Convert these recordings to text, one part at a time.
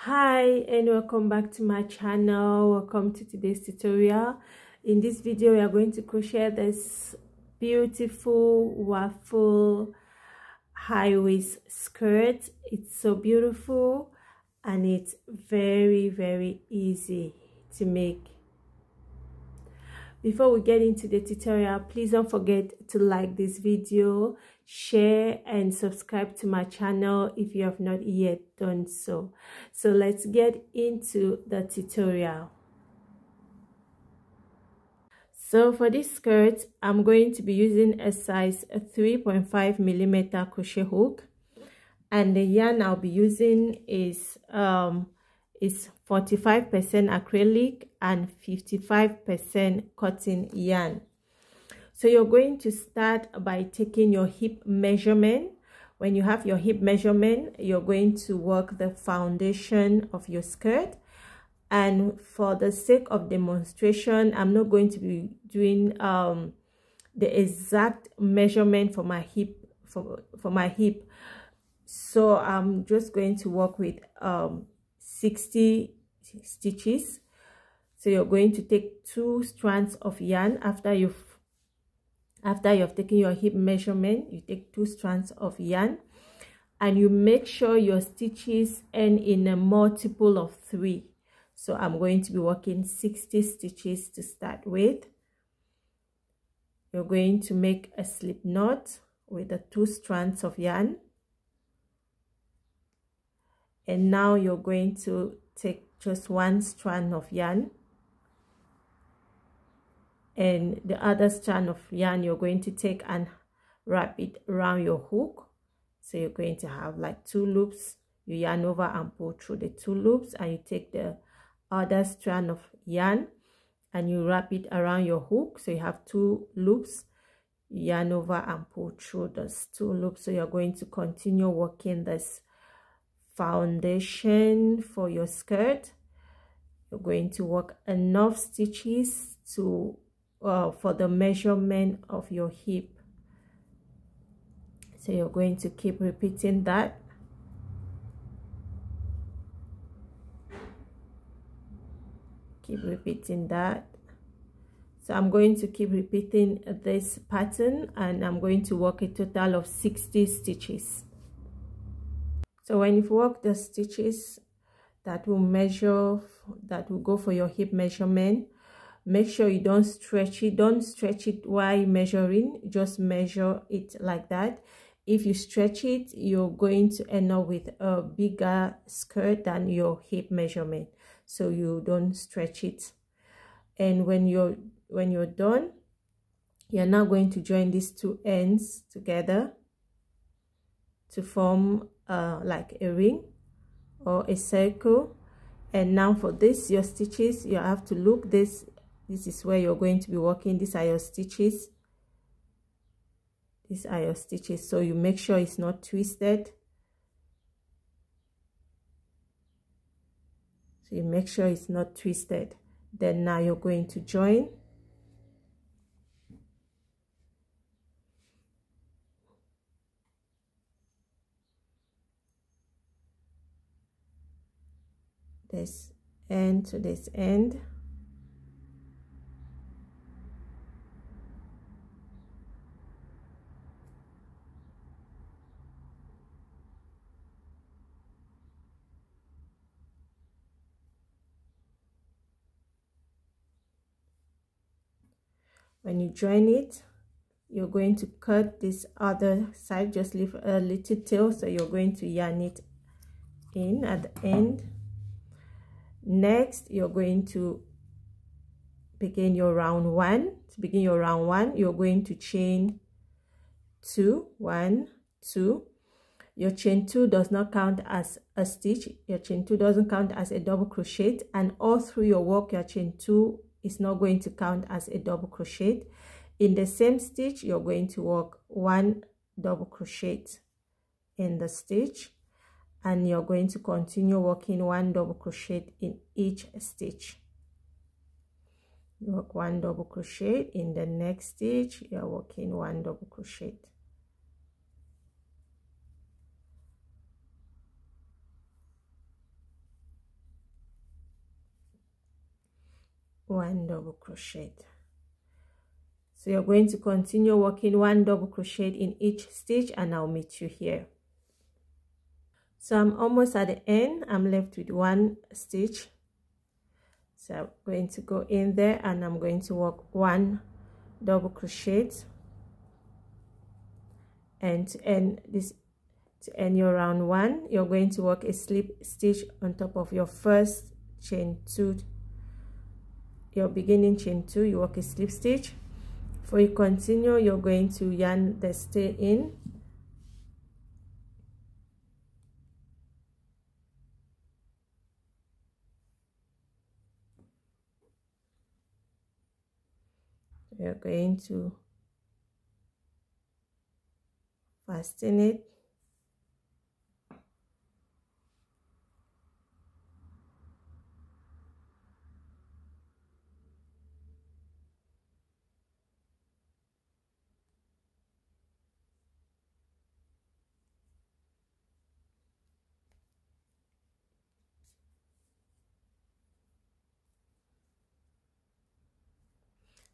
Hi and welcome back to my channel. Welcome to today's tutorial. In this video we are going to crochet this beautiful waffle high waist skirt. It's so beautiful and it's very easy to make. Before we get into the tutorial, please don't forget to like this video, share and subscribe to my channel if you have not yet done so. So let's get into the tutorial. So for this skirt, I'm going to be using a size 3.5 millimeter crochet hook, and the yarn I'll be using is 45% acrylic and 55% cotton yarn. So you're going to start by taking your hip measurement. When you have your hip measurement, you're going to work the foundation of your skirt. And for the sake of demonstration, I'm not going to be doing the exact measurement for my hip for my hip. So I'm just going to work with 60 stitches. So you're going to take 2 strands of yarn. After you've taken your hip measurement, you take 2 strands of yarn and you make sure your stitches end in a multiple of 3. So I'm going to be working 60 stitches to start with. You're going to make a slip knot with the 2 strands of yarn. And now you're going to take just 1 strand of yarn, and the other strand of yarn you're going to take and wrap it around your hook. So you're going to have like 2 loops. You yarn over and pull through the 2 loops, and you take the other strand of yarn and you wrap it around your hook. So you have 2 loops. You yarn over and pull through those 2 loops. So you're going to continue working this foundation for your skirt. You're going to work enough stitches to for the measurement of your hip. So you're going to keep repeating that. Keep repeating that. So I'm going to keep repeating this pattern, and I'm going to work a total of 60 stitches. So when you work the stitches that will go for your hip measurement, make sure you don't stretch it. Don't stretch it while measuring. Just measure it like that. If you stretch it, you're going to end up with a bigger skirt than your hip measurement. So you don't stretch it. And when you're done, you're now going to join these 2 ends together to form like a ring or a circle. And now for this, your stitches, you have to look. This is where you're going to be working. These are your stitches. These are your stitches. So you make sure it's not twisted. So you make sure it's not twisted. Then now you're going to join. This end to this end. When you join it, you're going to cut this other side, just leave a little tail. So you're going to yarn it in at the end. Next, you're going to begin your round 1. To begin your round 1, you're going to chain 2, 1, 2. Your chain 2 does not count as a stitch. Your chain 2 doesn't count as a double crochet, and all through your work, your chain 2 is not going to count as a double crochet. In the same stitch, you're going to work 1 double crochet in the stitch, and you're going to continue working 1 double crochet in each stitch. You work 1 double crochet in the next stitch. You're working 1 double crochet. 1 double crochet. So you're going to continue working 1 double crochet in each stitch, and I'll meet you here. So I'm almost at the end. I'm left with 1 stitch. So I'm going to go in there and I'm going to work 1 double crochet, and to end your round 1, you're going to work a slip stitch on top of your first chain 2, your beginning chain 2. You work a slip stitch. Before you continue, you're going to yarn the stay in. You're going to fasten it.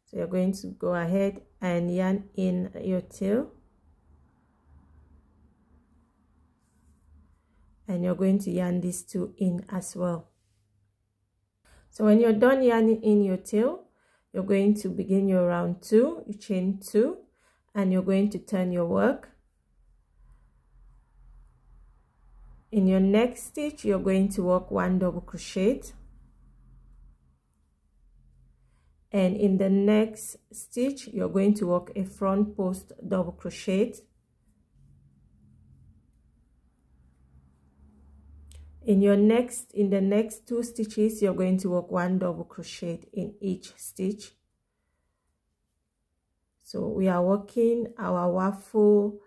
So you're going to go ahead and yarn in your tail, and you're going to yarn these 2 in as well. So when you're done yarning in your tail, you're going to begin your round 2, you chain 2, and you're going to turn your work. In your next stitch, you're going to work 1 double crochet, and in the next stitch you're going to work a front post double crochet. In the next 2 stitches, you're going to work 1 double crochet in each stitch. So we are working our waffle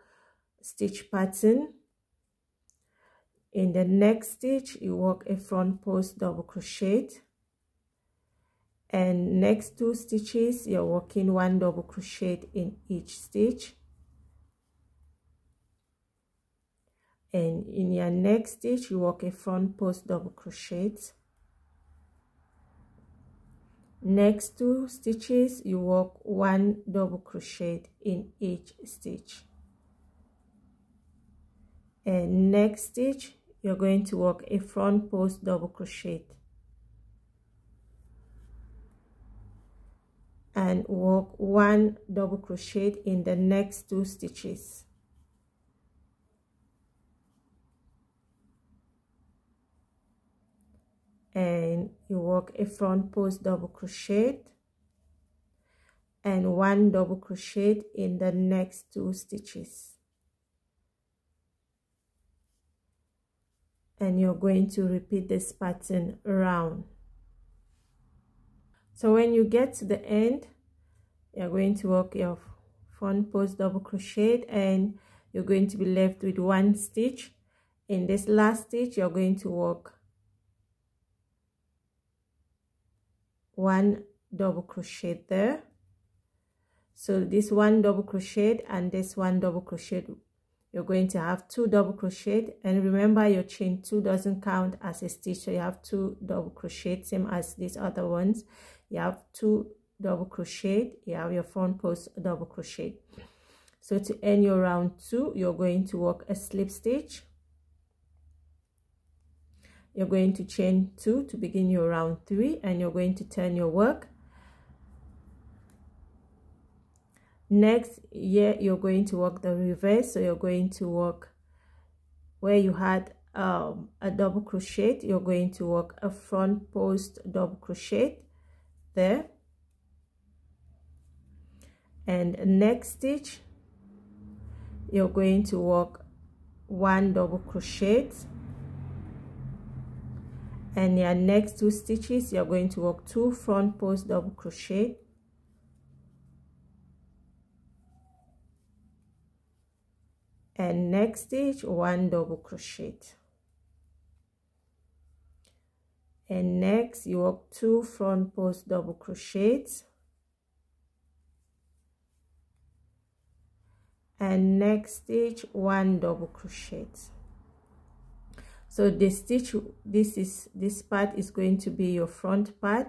stitch pattern. In the next stitch, you work a front post double crochet, and next 2 stitches you're working 1 double crochet in each stitch, and in your next stitch you work a front post double crochet. Next 2 stitches you work 1 double crochet in each stitch, and next stitch you're going to work a front post double crochet and work 1 double crochet in the next 2 stitches. And you work a front post double crochet and 1 double crochet in the next 2 stitches, and you're going to repeat this pattern around. So when you get to the end, you're going to work your front post double crochet, and you're going to be left with 1 stitch. In this last stitch, you're going to work 1 double crochet there. So this 1 double crochet and this 1 double crochet, you're going to have 2 double crochet, and remember your chain 2 doesn't count as a stitch, so you have 2 double crochet, same as these other ones. You have 2 double crochet, you have your front post double crochet. So to end your round 2, you're going to work a slip stitch. You're going to chain 2 to begin your round 3, and you're going to turn your work. Next, here you're going to work the reverse. So you're going to work where you had a double crochet, you're going to work a front post double crochet there, and next stitch you're going to work 1 double crochet, and your next 2 stitches you're going to work 2 front post double crochet, and next stitch 1 double crochet, and next you work 2 front post double crochets, and next stitch 1 double crochet. So this part is going to be your front part,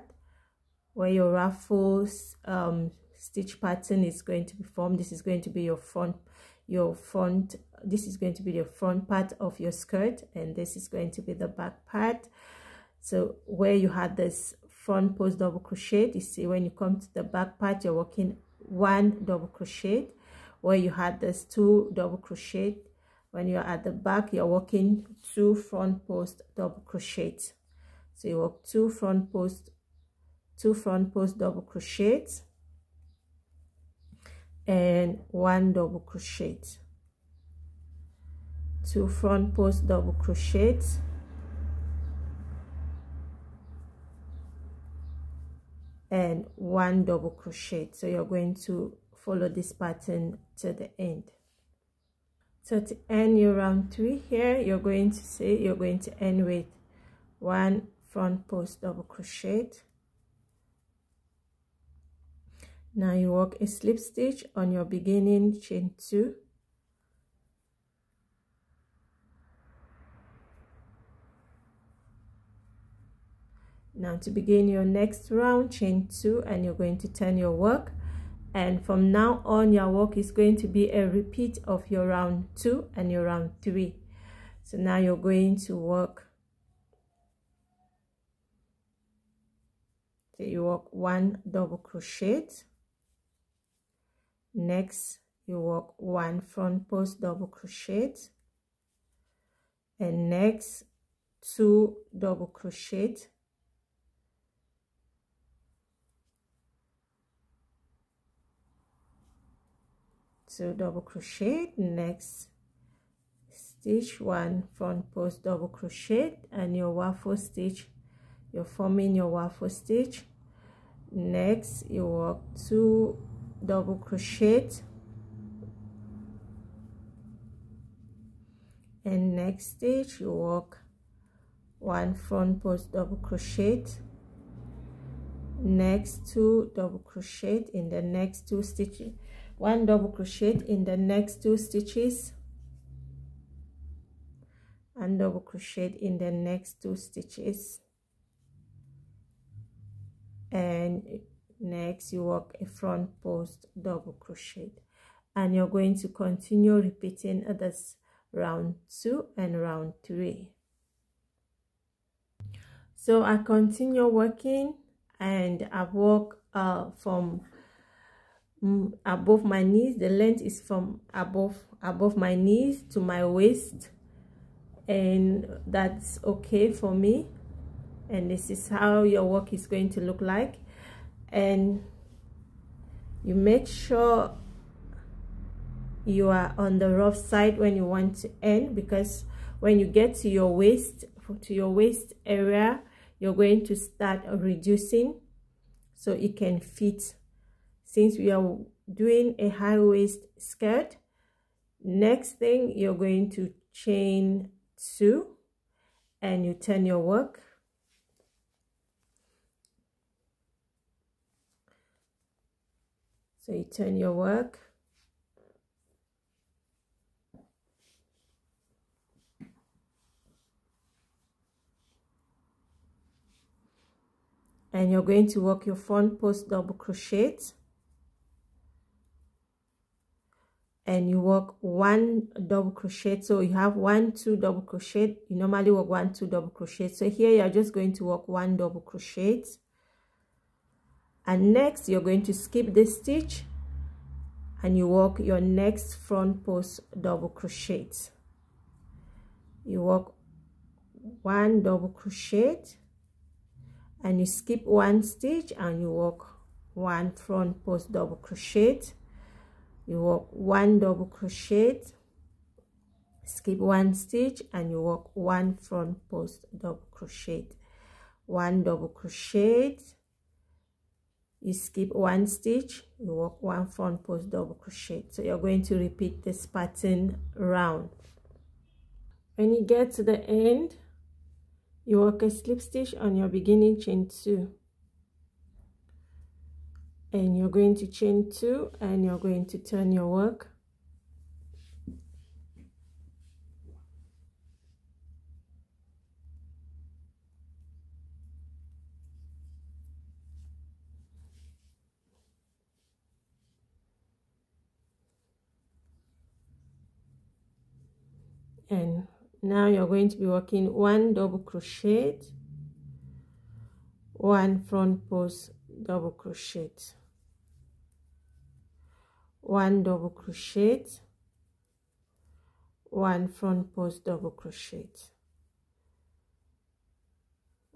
where your ruffles stitch pattern is going to be formed. This is going to be your front, this is going to be the front part of your skirt, and this is going to be the back part. So where you had this front post double crochet, you see when you come to the back part, you're working 1 double crochet. Where you had this 2 double crochet, when you're at the back, you're working 2 front post double crochets. So you work 2 front post double crochets and 1 double crochet, 2 front post double crochets and 1 double crochet. So you're going to follow this pattern to the end. So to end your round 3 here, you're going to end with 1 front post double crochet. Now you work a slip stitch on your beginning chain 2. Now to begin your next round, chain 2, and you're going to turn your work, and from now on your work is going to be a repeat of your round 2 and your round 3. So now you're going to work, so you work 1 double crochet, next you work 1 front post double crochet, and next 2 double crochet, so double crochet, next stitch 1 front post double crochet, and your waffle stitch, you're forming your waffle stitch. Next you work 2 double crochet, and next stitch you work 1 front post double crochet, next 2 double crochet in the next 2 stitches, 1 double crochet in the next 2 stitches, and double crochet in the next 2 stitches, and next you work a front post double crochet, and you're going to continue repeating this round 2 and round 3. So I continue working, and I work from above my knees. The length is from above my knees to my waist, and that's okay for me. And this is how your work is going to look like. And you make sure you are on the rough side when you want to end, because when you get to your waist area, you're going to start reducing so it can fit. Since we are doing a high waist skirt, next thing you're going to chain 2 and you turn your work. So you turn your work, and you're going to work your front post double crochet, and you work 1 double crochet. So you have 1 2 double crochet. You normally work 1 2 double crochet. So here you're just going to work 1 double crochet, and next you're going to skip this stitch and you work your next front post double crochet. You work 1 double crochet and you skip 1 stitch and you work 1 front post double crochet. You work 1 double crochet, skip 1 stitch and you work 1 front post double crochet, 1 double crochet, you skip 1 stitch, you work 1 front post double crochet. So you're going to repeat this pattern round. When you get to the end, you work a slip stitch on your beginning chain 2, and you're going to chain 2 and you're going to turn your work. And now you're going to be working 1 double crochet, 1 front post double crochet, 1 double crochet, 1 front post double crochet,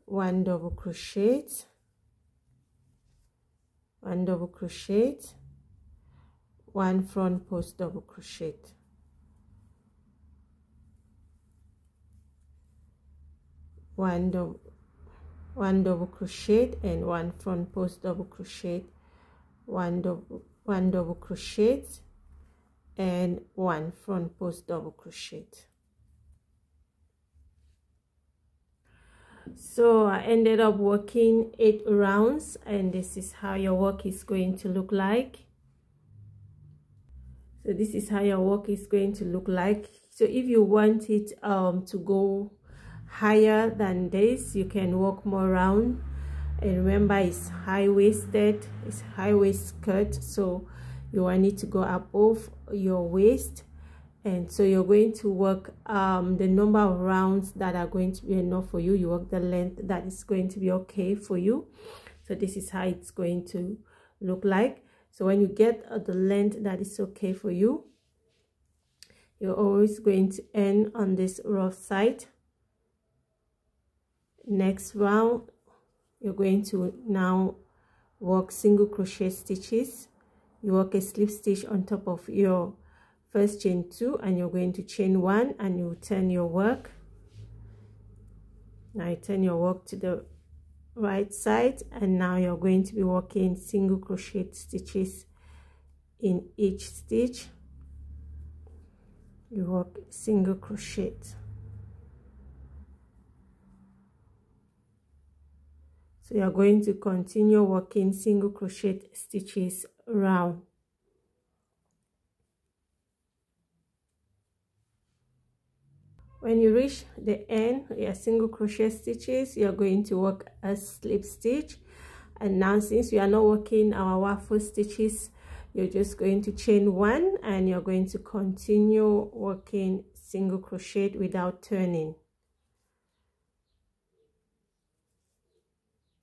1 double crochet, 1 double crochet, 1 front post double crochet, 1 double crochet and 1 front post double crochet, 1 double crochet and 1 front post double crochet. So I ended up working 8 rounds, and this is how your work is going to look like. So this is how your work is going to look like. So if you want it to go higher than this, you can work more round. And remember, it's high-waisted, it's high-waist skirt, so you want it to go above your waist. And so you're going to work the number of rounds that are going to be enough for you. You work the length that is going to be okay for you. So this is how it's going to look like. So when you get the length that is okay for you, you're always going to end on this rough side. Next round, you're going to now work single crochet stitches. You work a slip stitch on top of your first chain 2, and you're going to chain 1, and you turn your work. Now you turn your work to the right side, and now you're going to be working single crochet stitches in each stitch. You work single crochet. So you're going to continue working single crochet stitches around. When you reach the end, your single crochet stitches, you're going to work a slip stitch. And now, since we are not working our waffle stitches, you're just going to chain 1, and you're going to continue working single crochet without turning.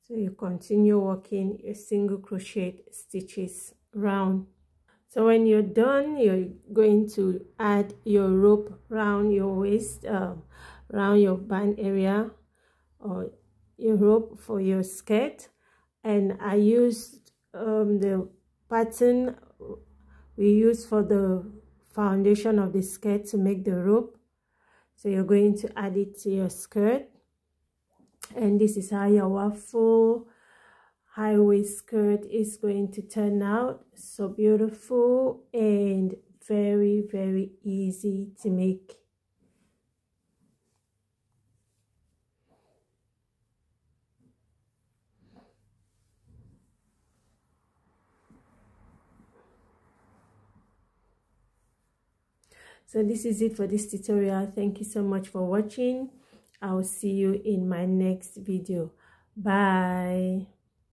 So you continue working your single crochet stitches round. So when you're done, you're going to add your rope around your waist, around your band area, or your rope for your skirt. And I used the pattern we use for the foundation of the skirt to make the rope. So you're going to add it to your skirt, and this is how your waffle high waist skirt is going to turn out. So beautiful and very, very easy to make. So this is it for this tutorial. Thank you so much for watching. I'll see you in my next video. Bye.